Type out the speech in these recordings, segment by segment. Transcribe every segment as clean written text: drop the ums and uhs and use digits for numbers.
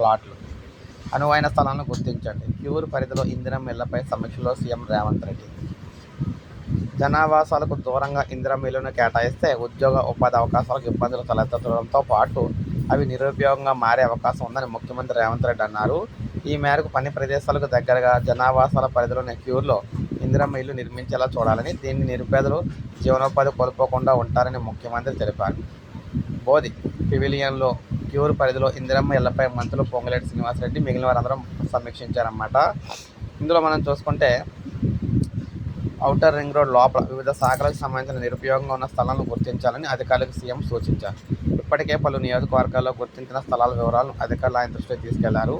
ప్లాట్లు, అనువైన స్థలాలను గుర్తించండి. క్యూర్ పరిధిలో ఇందిరమ్మ ఇళ్లపై సమీక్షలో సీఎం రేవంత్ రెడ్డి. జనావాసాలకు దూరంగా ఇందిరమ్మ ఇళ్లను కేటాయిస్తే ఉద్యోగ, ఉపాధి అవకాశాలకు ఇబ్బందులు తలెత్తడంతో పాటు అవి నిరుపయోగంగా మారే అవకాశం ఉందని ముఖ్యమంత్రి రేవంత్ రెడ్డి అన్నారు. ఈ మేరకు పని ప్రదేశాలకు దగ్గరగా జనావాసాల పరిధిలోని క్యూర్లో ఇందిరమ్మ ఇల్లు నిర్మించేలా చూడాలని, దీన్ని నిరుపేదలు జీవనోపాధి కోల్పోకుండా ఉంటారని ముఖ్యమంత్రి తెలిపారు. బోధి పివిలియన్లో క్యూర్ పరిధిలో ఇందిరమ్మ ఇళ్లపై మంత్రులు పొంగులేటి శ్రీనివాసరెడ్డి, మిగిలిన వారందరూ సమీక్షించారన్నమాట. ఇందులో మనం చూసుకుంటే ఔటర్ రింగ్ రోడ్ లోపల వివిధ శాఖలకు సంబంధించిన నిరుపయోగంగా ఉన్న స్థలాలను గుర్తించాలని అధికారులకు సీఎం సూచించారు. ఇప్పటికే పలు నియోజకవర్గాల్లో గుర్తించిన స్థలాల వివరాలను అధికారులు ఆయన దృష్టికి తీసుకెళ్లారు.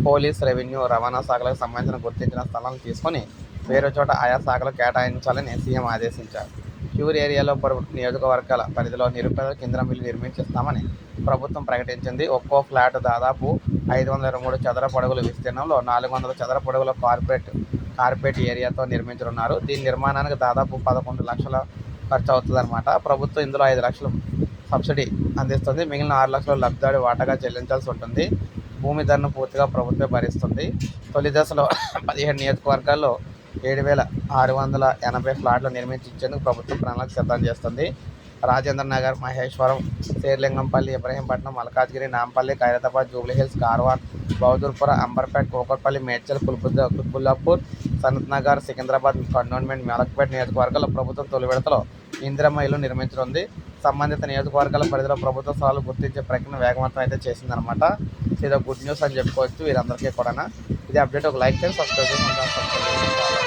పోలీస్, రెవెన్యూ, రవాణా శాఖలకు సంబంధించిన గుర్తించిన స్థలాలను తీసుకొని వేరే చోట ఆయా శాఖలు కేటాయించాలని సీఎం ఆదేశించారు. క్యూర్ ఏరియాలో నియోజకవర్గాల పరిధిలో నిరుపేదలకు ఇందిరమ్మ ఇల్లు నిర్మించిస్తామని ప్రభుత్వం ప్రకటించింది. ఒక్కో ఫ్లాట్ దాదాపు 523 చదరపు అడుగుల విస్తీర్ణంలో 400 చదరపు అడుగుల కార్పొరేట్ ఏరియాతో నిర్మించనున్నారు. దీని నిర్మాణానికి దాదాపు 11 లక్షల ఖర్చు అవుతుందన్నమాట. ప్రభుత్వం ఇందులో 5 లక్షలు సబ్సిడీ అందిస్తుంది. మిగిలిన 6 లక్షలు లబ్ధిదారు వాటాగా చెల్లించాల్సి ఉంటుంది. భూమి ధరను పూర్తిగా ప్రభుత్వమే భరిస్తుంది. తొలి దశలో 17 నియోజకవర్గాల్లో 7,680 ఫ్లాట్లు నిర్మించి ఇచ్చేందుకు ప్రభుత్వం ప్రణాళిక సిద్ధం చేస్తుంది. రాజేంద్ర నగర్, మహేశ్వరం, శేర్లింగంపల్లి, ఇబ్రహీంపట్నం, మల్కాజ్గిరి, నాంపల్లి, ఖైరతాబాద్, జూబ్లీహిల్స్, కార్వాన్, బహదూర్పుర, అంబర్పేట్, కూకట్పల్లి, మేడ్చల్, కుత్బుల్లాపూర్, సనత్ నగర్, సికింద్రాబాద్, కంటోన్మెంట్, మలక్పేట నియోజకవర్గాల్లో ప్రభుత్వం తొలి విడతలో ఇందిరమ్మ ఇల్లు నిర్మించనుంది. సంబంధిత నియోజకవర్గాల పరిధిలో ప్రభుత్వ స్థలాలు గుర్తించే ప్రక్రియను వేగవంతం అయితే చేసిందనమాట. ఇది గుడ్ న్యూస్ అని చెప్పుకోవచ్చు వీరందరికీ కూడా. ఇది అప్డేట్ ఒక లైక్ చేసి సబ్స్క్రైబ్ చేసి